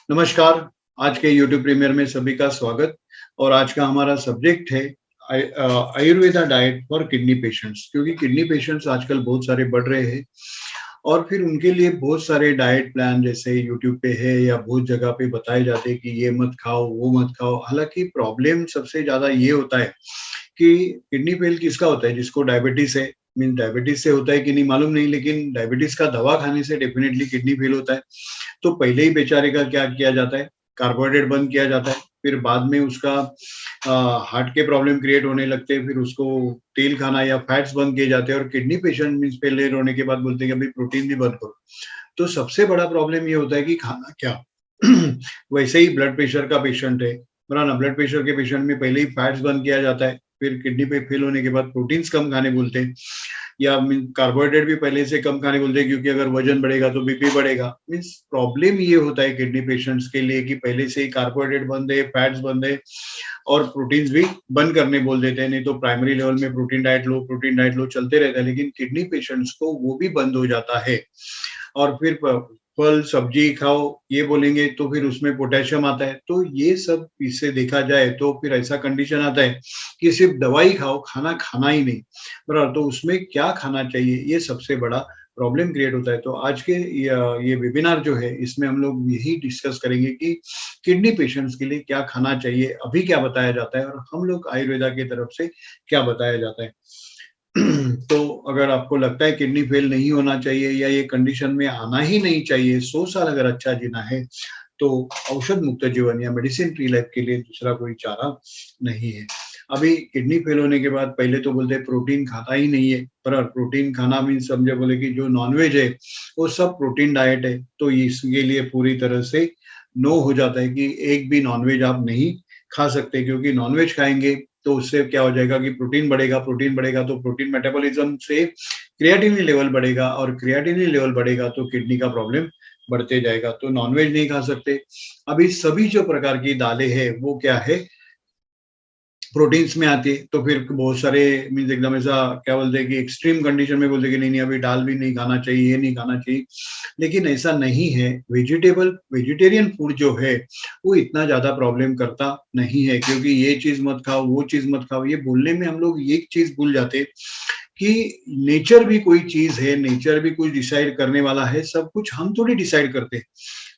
नमस्कार, आज के यूट्यूब प्रीमियर में सभी का स्वागत। और आज का हमारा सब्जेक्ट है Ayurveda diet for kidney patients, क्योंकि किडनी पेशेंट्स आजकल बहुत सारे बढ़ रहे हैं और फिर उनके लिए बहुत सारे डाइट प्लान जैसे यूट्यूब पे है या बहुत जगह पे बताए जाते हैं कि ये मत खाओ, वो मत खाओ। हालाँकि प्रॉब्लम सबसे ज़्यादा ये होता है कि किडनी फेल किसका होता है? जिसको डायबिटीज़ है, मीन्स डायबिटीज़ से होता है कि नहीं मालूम नहीं, लेकिन डायबिटीज़ का दवा खाने से डेफिनिटली किडनी फेल होता है। तो पहले ही बेचारे का क्या किया जाता है, कार्बोहाइड्रेट बंद किया जाता है, फिर बाद में उसका हार्ट के प्रॉब्लम क्रिएट होने लगते हैं, फिर उसको तेल खाना या फैट्स बंद किए जाते हैं और किडनी पेशेंट मीन्स फेलियर होने के बाद बोलते हैं कि अभी प्रोटीन भी बंद करो। तो सबसे बड़ा प्रॉब्लम ये होता है कि खाना क्या? वैसे ही ब्लड प्रेशर का पेशेंट है, बरा ना? ब्लड प्रेशर के पेशेंट में पहले ही फैट्स बंद किया जाता है, फिर किडनी पे फेल होने के बाद प्रोटीन्स कम खाने बोलते हैं। या मीन कार्बोहाइड्रेट भी पहले से कम खाने बोलते हैं, क्योंकि अगर वजन बढ़ेगा तो बीपी बढ़ेगा। मीन्स प्रॉब्लम ये होता है किडनी पेशेंट्स के लिए कि पहले से ही कार्बोहाइड्रेट बंद है, फैट्स बंद है और प्रोटीन्स भी बंद करने बोल देते हैं। नहीं तो प्राइमरी लेवल में प्रोटीन डाइट लो चलते रहता है, लेकिन किडनी पेशेंट्स को वो भी बंद हो जाता है। और फिर फल सब्जी खाओ ये बोलेंगे तो फिर उसमें पोटेशियम आता है। तो ये सब इससे देखा जाए तो फिर ऐसा कंडीशन आता है कि सिर्फ दवाई खाओ, खाना खाना ही नहीं। बराबर, तो उसमें क्या खाना चाहिए, ये सबसे बड़ा प्रॉब्लम क्रिएट होता है। तो आज के ये वेबिनार जो है, इसमें हम लोग यही डिस्कस करेंगे कि किडनी पेशेंट्स के लिए क्या खाना चाहिए, अभी क्या बताया जाता है और हम लोग आयुर्वेदा की तरफ से क्या बताया जाता है। तो अगर आपको लगता है किडनी फेल नहीं होना चाहिए या ये कंडीशन में आना ही नहीं चाहिए, 100 साल अगर अच्छा जीना है, तो औषध मुक्त जीवन या मेडिसिन फ्री लाइफ के लिए दूसरा कोई चारा नहीं है। अभी किडनी फेल होने के बाद पहले तो बोलते हैं प्रोटीन खाता ही नहीं है, पर प्रोटीन खाना मीन्स समझे बोले कि जो नॉनवेज है, वो सब प्रोटीन डाइट है। तो इसके लिए पूरी तरह से नो हो जाता है कि एक भी नॉनवेज आप नहीं खा सकते, क्योंकि नॉनवेज खाएँगे तो उससे क्या हो जाएगा कि प्रोटीन बढ़ेगा तो प्रोटीन मेटाबॉलिज्म से क्रिएटिनिन लेवल बढ़ेगा और क्रिएटिनिन लेवल बढ़ेगा तो किडनी का प्रॉब्लम बढ़ते जाएगा। तो नॉनवेज नहीं खा सकते। अभी सभी जो प्रकार की दालें हैं वो क्या है, प्रोटीन्स में आती है। तो फिर बहुत सारे मीन्स एकदम ऐसा क्या बोलते हैं कि एक्सट्रीम कंडीशन में बोलते हैं कि नहीं, नहीं अभी दाल भी नहीं खाना चाहिए, ये नहीं खाना चाहिए। लेकिन ऐसा नहीं है। वेजिटेरियन फूड जो है, वो इतना ज़्यादा प्रॉब्लम करता नहीं है, क्योंकि ये चीज़ मत खाओ, वो चीज़ मत खाओ। ये बोलने में हम लोग एक चीज़ भूल जाते हैं कि नेचर भी कोई चीज़ है, नेचर भी कुछ डिसाइड करने वाला है, सब कुछ हम थोड़ी डिसाइड करते हैं।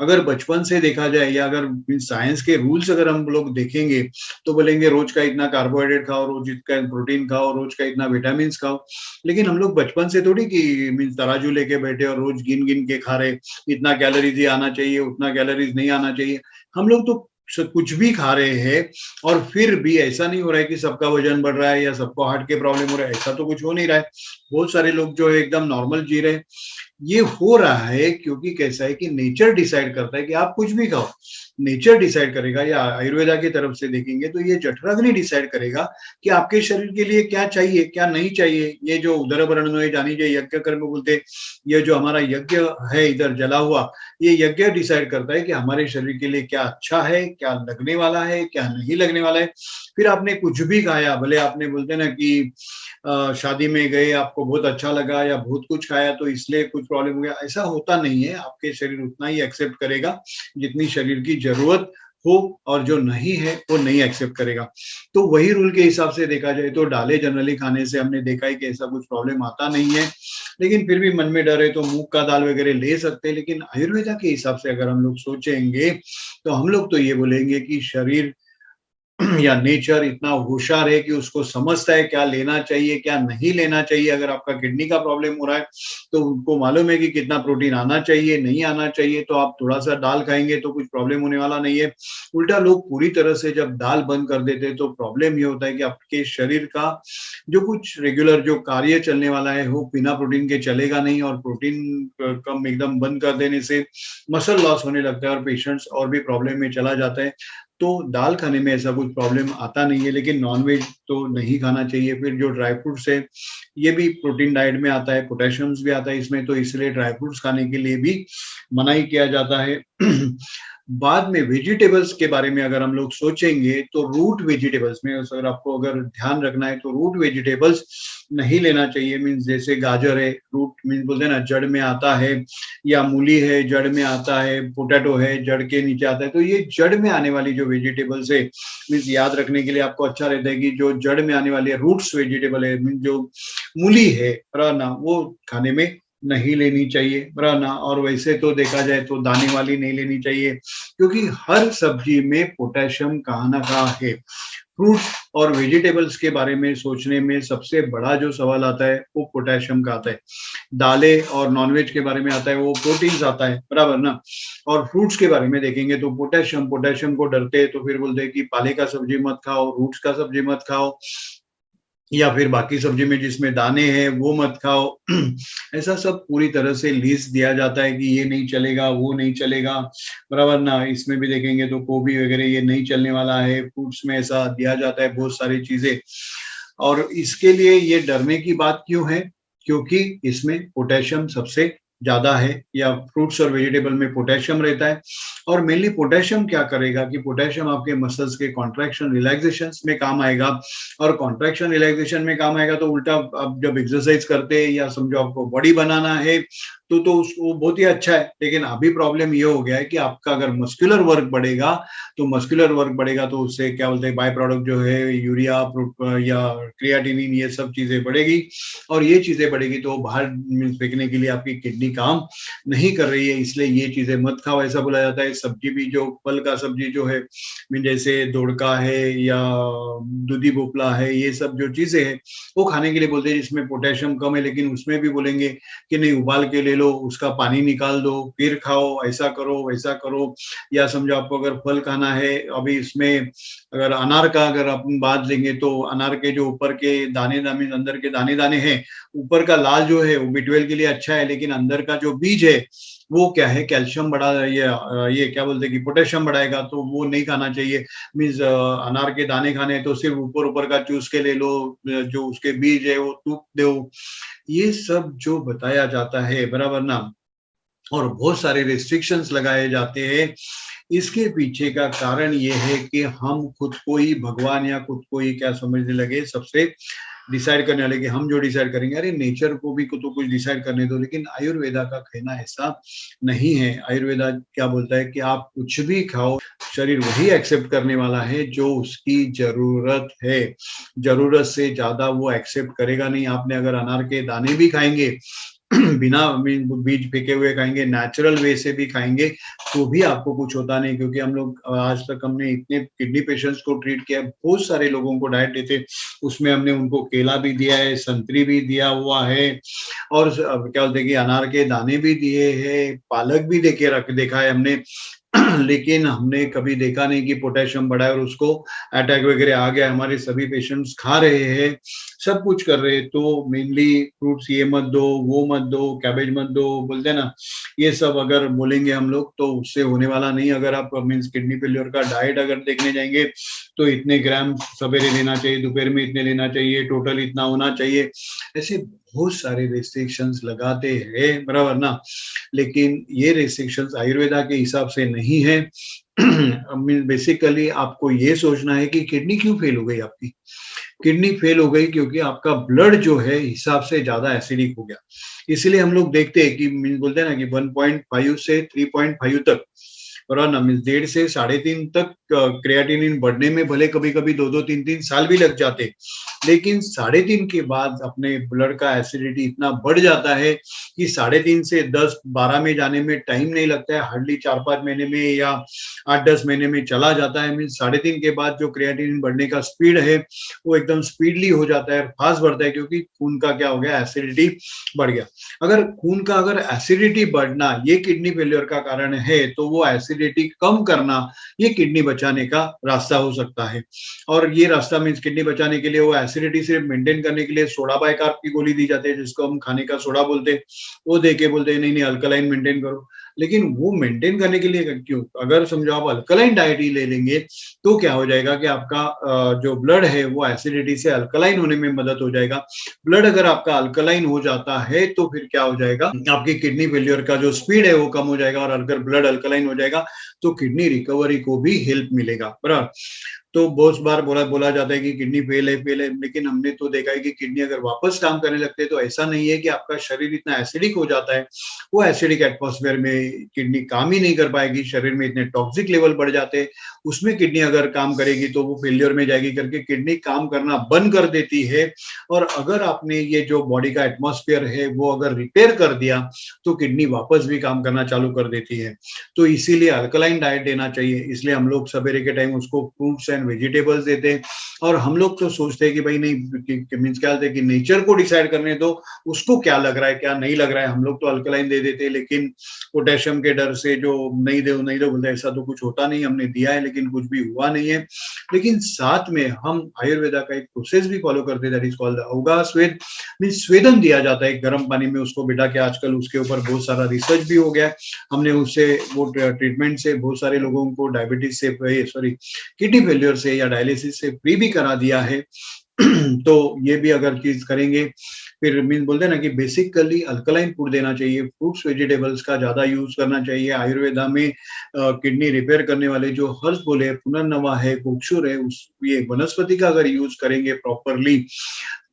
अगर बचपन से देखा जाए या अगर साइंस के रूल्स अगर हम लोग देखेंगे, तो बोलेंगे रोज का इतना कार्बोहाइड्रेट खाओ, रोज इतना प्रोटीन खाओ, रोज का इतना विटामिन्स खाओ। लेकिन हम लोग बचपन से थोड़ी कि मीन्स तराजू लेके बैठे और रोज गिन-गिन के खा रहे, इतना कैलोरीज़ ही आना चाहिए, उतना कैलोरीज़ नहीं आना चाहिए। हम लोग तो कुछ भी खा रहे हैं और फिर भी ऐसा नहीं हो रहा है कि सबका वजन बढ़ रहा है या सबको हार्ट के प्रॉब्लम हो रहा है, ऐसा तो कुछ हो नहीं रहा है। बहुत सारे लोग जो है एकदम नॉर्मल जी रहे हैं। ये हो रहा है क्योंकि कैसा है कि नेचर डिसाइड करता है कि आप कुछ भी खाओ। नेचर डिसाइड करेगा, या आयुर्वेदा की तरफ से देखेंगे तो ये जठराग्नि डिसाइड करेगा कि आपके शरीर के लिए क्या चाहिए, क्या नहीं चाहिए। ये जो उदरवर्णोय जानिजे यज्ञ कर्म बोलते हैं, ये जो हमारा यज्ञ है इधर जला हुआ, ये यज्ञ डिसाइड करता है कि हमारे शरीर के लिए क्या अच्छा है, क्या लगने वाला है, क्या नहीं लगने वाला है। फिर आपने कुछ भी खाया, भले आपने बोलते हैं ना कि शादी में गए, आपको बहुत अच्छा लगा या बहुत कुछ खाया तो इसलिए कुछ प्रॉब्लम हो गया, ऐसा होता नहीं है। आपके शरीर उतना ही एक्सेप्ट करेगा जितनी शरीर की ज़रूरत हो, और जो नहीं है वो नहीं एक्सेप्ट करेगा। तो वही रूल के हिसाब से देखा जाए तो दालें जनरली खाने से हमने देखा है कि ऐसा कुछ प्रॉब्लम आता नहीं है। लेकिन फिर भी मन में डर है तो मूँग का दाल वगैरह ले सकते हैं। लेकिन आयुर्वेदा के हिसाब से अगर हम लोग सोचेंगे, तो हम लोग तो ये बोलेंगे कि शरीर या नेचर इतना होशियार है कि उसको समझता है क्या लेना चाहिए, क्या नहीं लेना चाहिए। अगर आपका किडनी का प्रॉब्लम हो रहा है, तो उनको मालूम है कि कितना प्रोटीन आना चाहिए, नहीं आना चाहिए, तो आप थोड़ा-सा दाल खाएँगे तो कुछ प्रॉब्लम होने वाला नहीं है। उल्टा लोग पूरी तरह से जब दाल बंद कर देते हैं, तो प्रॉब्लम ये होता है कि आपके शरीर का जो कुछ रेगुलर जो कार्य चलने वाला है, वो बिना प्रोटीन के चलेगा नहीं, और प्रोटीन कम एकदम बंद कर देने से मसल लॉस होने लगता है और पेशेंट्स और भी प्रॉब्लम में चला जाता है। तो दाल खाने में ऐसा कुछ प्रॉब्लम आता नहीं है, लेकिन नॉन-वेज तो नहीं खाना चाहिए। फिर जो ड्राई फ्रूट्स है, ये भी प्रोटीन डाइट में आता है, पोटेशियम्स भी आता है इसमें, तो इसलिए ड्राई फ्रूट्स खाने के लिए भी मनाही किया जाता है। बाद में वेजिटेबल्स के बारे में अगर हम लोग सोचेंगे, तो रूट वेजिटेबल्स में अगर आपको अगर ध्यान रखना है, तो रूट वेजिटेबल्स नहीं लेना चाहिए। मीन्स जैसे गाजर है, रूट मीन्स बोलते हैं ना जड़ में आता है, या मूली है जड़ में आता है, पोटैटो है जड़ के नीचे आता है। तो ये जड़ में आने वाली जो वेजिटेबल्स है, मीन्स याद रखने के लिए आपको अच्छा रहता है कि जो जड़ में आने वाली है रूट्स वेजिटेबल है, मीन्स जो मूली है ना, वो खाने में नहीं लेनी चाहिए ना। और वैसे तो देखा जाए तो दाने वाली नहीं लेनी चाहिए, क्योंकि हर सब्जी में पोटेशियम कहाँ ना कहाँ है। फ्रूट और वेजिटेबल्स के बारे में सोचने में सबसे बड़ा जो सवाल आता है वो पोटेशियम का आता है। दालें और नॉनवेज के बारे में आता है वो प्रोटीन्स आता है, बराबर ना। और फ्रूट्स के बारे में देखेंगे तो पोटेशियम को डरते हैं, तो फिर बोलते हैं कि पाले का सब्जी मत खाओ, रूट्स का सब्जी मत खाओ, या फिर बाकी सब्जी में जिसमें दाने हैं वो मत खाओ। ऐसा सब पूरी तरह से लिस्ट दिया जाता है कि ये नहीं चलेगा, वो नहीं चलेगा, बराबर ना। इसमें भी देखेंगे तो गोभी वगैरह ये नहीं चलने वाला है, फ्रूट्स में ऐसा दिया जाता है बहुत सारी चीजें। और इसके लिए ये डरने की बात क्यों है? क्योंकि इसमें पोटेशियम सबसे ज्यादा है, या फ्रूट्स और वेजिटेबल में पोटेशियम रहता है। और मेनली पोटेशियम क्या करेगा कि पोटेशियम आपके मसल्स के कॉन्ट्रैक्शन रिलैक्सेशन में काम आएगा। और कॉन्ट्रैक्शन रिलैक्सेशन में काम आएगा तो उल्टा आप जब एक्सरसाइज करते हैं या समझो आपको बॉडी बनाना है तो उसको बहुत ही अच्छा है। लेकिन अभी प्रॉब्लम ये हो गया है कि आपका अगर मस्कुलर वर्क बढ़ेगा तो उससे क्या बोलते हैं बाय प्रोडक्ट जो है यूरिया या क्रिएटिनिन, ये सब चीजें बढ़ेगी। और ये चीजें बढ़ेगी तो बाहर फेंकने के लिए आपकी किडनी काम नहीं कर रही है, इसलिए ये चीजें मत खाओ ऐसा बोला जाता है। सब्जी भी जो फल का सब्जी जो है, जैसे दोड़का है या दूधी भोपला है, ये सब जो चीजें है वो खाने के लिए बोलते हैं जिसमें पोटेशियम कम है। लेकिन उसमें भी बोलेंगे कि नहीं, उबाल के ले लो, उसका पानी निकाल दो, फिर खाओ, ऐसा करो वैसा करो। या समझो आपको अगर फल खाना है, अभी इसमें अगर अनार का अगर अपन बात लेंगे तो अनार के जो ऊपर के दाने दाने अंदर के दाने दाने हैं, ऊपर का लाल जो है वो B12 के लिए अच्छा है, लेकिन अंदर का जो बीज है वो क्या है, कैल्शियम बढ़ा, ये क्या बोलते हैं कि पोटेशियम बढ़ाएगा, तो वो नहीं खाना चाहिए। मीन्स अनार के दाने खाने तो सिर्फ ऊपर ऊपर का चूस के ले लो, जो उसके बीज है वो टूट दो। ये सब जो बताया जाता है, बराबर ना। और बहुत सारे रिस्ट्रिक्शंस लगाए जाते हैं। इसके पीछे का कारण ये है कि हम खुद को ही भगवान या खुद को ही क्या समझने लगे, सबसे डिसाइड करने लगे। हम जो डिसाइड करेंगे, अरे नेचर को भी तो कुछ डिसाइड करने दो। लेकिन आयुर्वेदा का कहना ऐसा नहीं है। आयुर्वेदा क्या बोलता है कि आप कुछ भी खाओ, शरीर वही एक्सेप्ट करने वाला है जो उसकी जरूरत है। जरूरत से ज्यादा वो एक्सेप्ट करेगा नहीं। आपने अगर अनार के दाने भी खाएंगे बिना बीज फेंके हुए खाएंगे, नेचुरल वे से भी खाएंगे, तो भी आपको कुछ होता नहीं। क्योंकि हम लोग आज तक हमने इतने किडनी पेशेंट्स को ट्रीट किया, बहुत सारे लोगों को डाइट देते, उसमें हमने उनको केला भी दिया है, संतरी भी दिया हुआ है, और क्या बोलते हैं कि अनार के दाने भी दिए हैं, पालक भी देखा है हमने। लेकिन हमने कभी देखा नहीं कि पोटेशियम बढ़ा है और उसको अटैक वगैरह आ गया। हमारे सभी पेशेंट्स खा रहे हैं, सब कुछ कर रहे हैं। तो मेनली फ्रूट्स ये मत दो, वो मत दो, कैबेज मत दो, बोलते हैं ना, ये सब अगर बोलेंगे हम लोग तो उससे होने वाला नहीं। अगर आप मीन्स किडनी फेलियर का डाइट अगर देखने जाएंगे तो इतने ग्राम सवेरे लेना चाहिए, दोपहर में इतने लेना चाहिए, टोटल इतना होना चाहिए, ऐसे बहुत सारे रेस्ट्रिक्शंस लगाते हैं, बराबर ना। लेकिन ये रेस्ट्रिक्शंस आयुर्वेदा के हिसाब से नहीं है। बेसिकली आपको ये सोचना है कि किडनी क्यों फेल हो गई आपकी। किडनी फेल हो गई क्योंकि आपका ब्लड जो है हिसाब से ज्यादा एसिडिक हो गया। इसलिए हम लोग देखते हैं कि बोलते हैं ना कि 1.5 से 3.5 तक, और ना मीन्स 1.5 से 3.5 तक क्रिएटिनिन बढ़ने में भले कभी कभी 2-3 साल भी लग जाते, लेकिन 3.5 के बाद अपने ब्लड का एसिडिटी इतना बढ़ जाता है कि 3.5 से 10-12 में जाने में टाइम नहीं लगता है, हार्डली 4-5 महीने में या 8-10 महीने में चला जाता है। मीन्स 3.5 के बाद जो क्रिएटिनिन बढ़ने का स्पीड है वो एकदम स्पीडली हो जाता है, फास्ट बढ़ता है, क्योंकि खून का क्या हो गया, एसिडिटी बढ़ गया। अगर खून का अगर एसिडिटी बढ़ना ये किडनी फेलियर का कारण है, तो वो एसिडिटी कम करना ये किडनी बचाने का रास्ता हो सकता है। और ये रास्ता मीन्स किडनी बचाने के लिए वो एसिडिटी सिर्फ मेंटेन करने के लिए सोडा बाइकार्ब की गोली दी जाती है, जिसको हम खाने का सोडा बोलते हैं। वो देके बोलते हैं नहीं नहीं अल्कलाइन मेंटेन करो। लेकिन वो मेंटेन करने के लिए क्यों, अगर समझो आप अल्कलाइन डाइट ही ले लेंगे तो क्या हो जाएगा कि आपका जो ब्लड है वो एसिडिटी से अल्कलाइन होने में मदद हो जाएगा। ब्लड अगर आपका अल्कलाइन हो जाता है तो फिर क्या हो जाएगा, आपकी किडनी फेलियर का जो स्पीड है वो कम हो जाएगा। और अगर ब्लड अल्कलाइन हो जाएगा तो किडनी रिकवरी को भी हेल्प मिलेगा, बराबर। तो बहुत बार बोला जाता है कि किडनी फेल है, लेकिन हमने तो देखा है कि किडनी अगर वापस काम करने लगते हैं तो ऐसा नहीं है कि आपका शरीर इतना एसिडिक हो जाता है। वो एसिडिक एटमॉस्फेयर में किडनी काम ही नहीं कर पाएगी, शरीर में इतने टॉक्सिक लेवल बढ़ जाते हैं, उसमें किडनी अगर काम करेगी तो वो फेल्योर में जाएगी करके किडनी काम करना बंद कर देती है। और अगर आपने ये जो बॉडी का एटमॉस्फेयर है वो अगर रिपेयर कर दिया तो किडनी वापस भी काम करना चालू कर देती है। तो इसीलिए अल्कलाइन डाइट देना चाहिए, इसलिए हम लोग सवेरे के टाइम उसको फ्रूट्स एंड वेजिटेबल्स देते हैं। और हम लोग तो सोचते हैं कि भाई नहीं, मीन्स क्या है कि नेचर को डिसाइड करने दो, उसको क्या लग रहा है क्या नहीं लग रहा है, हम लोग तो अल्कलाइन दे देते हैं, लेकिन पोटेशियम के डर से जो नहीं दो बोलते, ऐसा तो कुछ होता नहीं, हमने दिया है लेकिन कुछ भी हुआ नहीं है। लेकिन साथ में हम आयुर्वेदा का एक प्रोसेस भी फॉलो करते हैं, दैट इज कॉल्ड अवगा स्वेद, मीन्स स्वेदन दिया जाता है गर्म पानी में उसको बिठा के। आजकल उसके ऊपर बहुत सारा रिसर्च भी हो गया, हमने उससे वो ट्रीटमेंट से बहुत सारे लोगों को डायबिटीज से, सॉरी, किडनी फेल्योर से या डायलिसिस से फ्री भी करा दिया है। तो ये भी अगर चीज करेंगे, फिर मीन बोलते हैं ना कि बेसिकली अल्कलाइन फूड देना चाहिए, फ्रूट्स वेजिटेबल्स का ज्यादा यूज करना चाहिए। आयुर्वेदा में किडनी रिपेयर करने वाले जो हर्ष बोले, पुनर्नवा है, कोक्षुर है, उस ये वनस्पति का अगर यूज करेंगे प्रॉपरली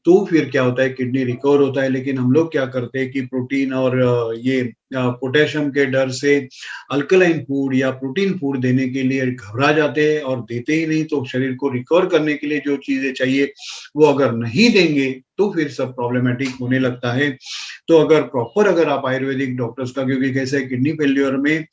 तो फिर क्या होता है, किडनी रिकवर होता है। लेकिन हम लोग क्या करते हैं कि प्रोटीन और ये पोटेशियम के डर से अल्कलाइन फूड या प्रोटीन फूड देने के लिए घबरा जाते हैं और देते ही नहीं। तो शरीर को रिकवर करने के लिए जो चीजें चाहिए वो अगर नहीं देंगे तो फिर सब प्रॉब्लमेटिक होने लगता है। तो अगर प्रॉपर अगर आप आयुर्वेदिक डॉक्टर्स का, क्योंकि कैसे किडनी फेल्योर में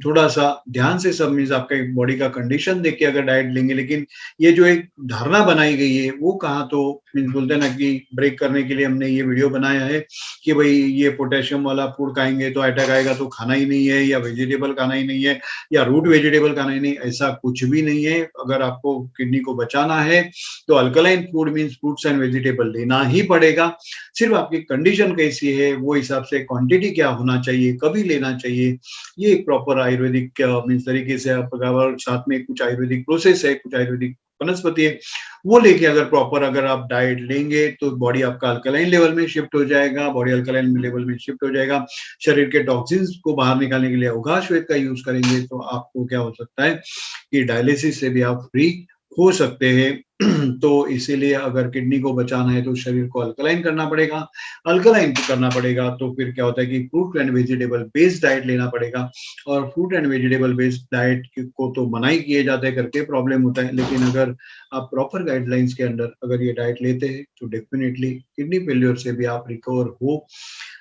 थोड़ा सा ध्यान से सब मीन्स आपका एक बॉडी का कंडीशन देख के अगर डाइट लेंगे, लेकिन ये जो एक धारणा बनाई गई है वो कहाँ, तो मीन्स बोलते हैं ना कि ब्रेक करने के लिए हमने ये वीडियो बनाया है कि भाई ये पोटेशियम वाला फूड खाएंगे तो अटैक आएगा तो खाना ही नहीं है, या वेजिटेबल खाना ही नहीं है, या रूट वेजिटेबल खाना ही नहीं, ऐसा कुछ भी नहीं है। अगर आपको किडनी को बचाना है तो alkaline food means fruits and vegetable लेना ही पड़ेगा। सिर्फ आपकी कंडीशन कैसी है वो हिसाब से क्वांटिटी क्या होना चाहिए, कभी लेना चाहिए, ये एक प्रॉपर आयुर्वेदिक मीन्स तरीके से आप अगर साथ में कुछ आयुर्वेदिक प्रोसेस है, कुछ आयुर्वेदिक वनस्पति है, वो लेके अगर प्रॉपर अगर आप डाइट लेंगे तो बॉडी आपका अल्कलाइन लेवल में शिफ्ट हो जाएगा, बॉडी अल्कलाइन लेवल में शिफ्ट हो जाएगा। शरीर के टॉक्सिन्स को बाहर निकालने के लिए अवगा श्वेत का यूज करेंगे तो आपको क्या हो सकता है कि डायलिसिस से भी आप फ्री हो सकते हैं। तो इसीलिए अगर किडनी को बचाना है तो शरीर को अल्कलाइन करना पड़ेगा। अल्कलाइन करना पड़ेगा तो फिर क्या होता है कि fruit and vegetable based diet लेना पड़ेगा। और fruit and vegetable based diet को तो मना ही किए जाते हैं करके प्रॉब्लम होता है, लेकिन अगर आप प्रॉपर गाइडलाइंस के अंडर अगर ये डाइट लेते हैं तो डेफिनेटली किडनी फेल्योर से भी आप रिकवर हो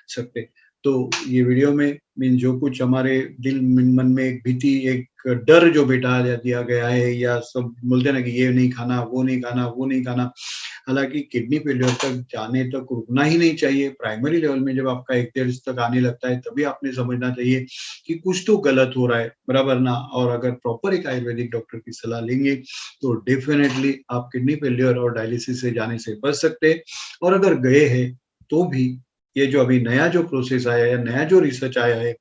सकते। तो ये वीडियो में मीन जो कुछ हमारे दिल मन में एक भीति, एक डर जो बिठा दिया गया है, या सब बोलते हैं ना कि ये नहीं खाना, वो नहीं खाना, वो नहीं खाना, हालांकि किडनी फेलियर तक जाने तक रुकना ही नहीं चाहिए। प्राइमरी लेवल में जब आपका 1-1.5 तक आने लगता है तभी आपने समझना चाहिए कि कुछ तो गलत हो रहा है, बराबर ना। और अगर प्रॉपर एक आयुर्वेदिक डॉक्टर की सलाह लेंगे तो डेफिनेटली आप किडनी फेलियर और डायलिसिस से जाने से बच सकते हैं। और अगर गए हैं तो भी ये जो अभी नया जो प्रोसेस आया है, नया जो रिसर्च आया है,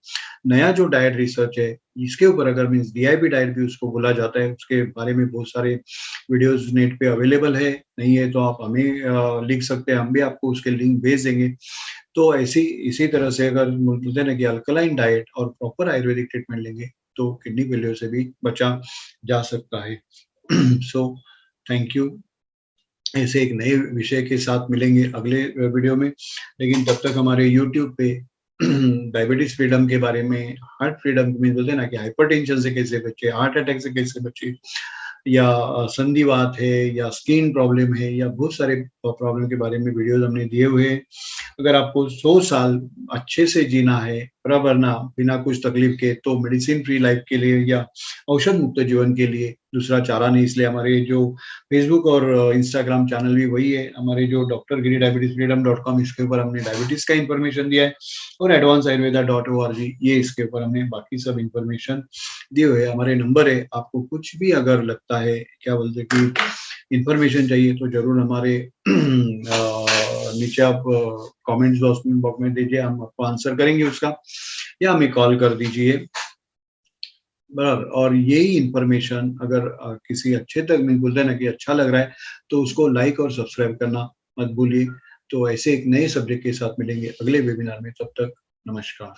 नया जो डाइट रिसर्च है, इसके ऊपर अगर मीन्स डीआईबी डाइट भी उसको बोला जाता है, उसके बारे में बहुत सारे वीडियोस नेट पे अवेलेबल है। नहीं है तो आप हमें लिख सकते हैं, हम भी आपको उसके लिंक भेज देंगे। तो ऐसी इसी तरह से अगर बोलते हैं ना कि अल्कलाइन डाइट और प्रॉपर आयुर्वेदिक ट्रीटमेंट लेंगे तो किडनी फेलियर से भी बचा जा सकता है। So thank you. ऐसे एक नए विषय के साथ मिलेंगे अगले वीडियो में, लेकिन तब तक हमारे यूट्यूब पे डायबिटीज फ्रीडम के बारे में, हार्ट फ्रीडम में बोलते हैं ना कि हाइपरटेंशन से कैसे बचे, हार्ट अटैक से कैसे बचे, या संधिवात है, या स्किन प्रॉब्लम है, या बहुत सारे प्रॉब्लम के बारे में वीडियोस हमने दिए हुए हैं। अगर आपको 100 साल अच्छे से जीना है, बराबर ना, बिना कुछ तकलीफ के, तो मेडिसिन फ्री लाइफ के लिए या औषध मुक्त जीवन के लिए दूसरा चारा नहीं। इसलिए हमारे जो फेसबुक और इंस्टाग्राम चैनल भी वही है, हमारे जो डॉक्टर गिरी डायबिटीज फ्रीडम .com, इसके ऊपर हमने डायबिटीज का इन्फॉर्मेशन दिया है, और एडवांस आयुर्वेदा .org, ये इसके ऊपर हमने बाकी सब इन्फॉर्मेशन दिए हुए है। हमारे नंबर है, आपको कुछ भी अगर लगता है, क्या बोलते कि इन्फॉर्मेशन चाहिए तो जरूर हमारे नीचे आप कमेंट्स बॉक्स में दीजिए, हम आपको आंसर करेंगे उसका, या हमें कॉल कर दीजिए, बराबर। और यही इन्फॉर्मेशन अगर किसी अच्छे तक में बोलते हैं ना कि अच्छा लग रहा है तो उसको लाइक और सब्सक्राइब करना मत भूलिए। तो ऐसे एक नए सब्जेक्ट के साथ मिलेंगे अगले वेबिनार में, तब तक नमस्कार।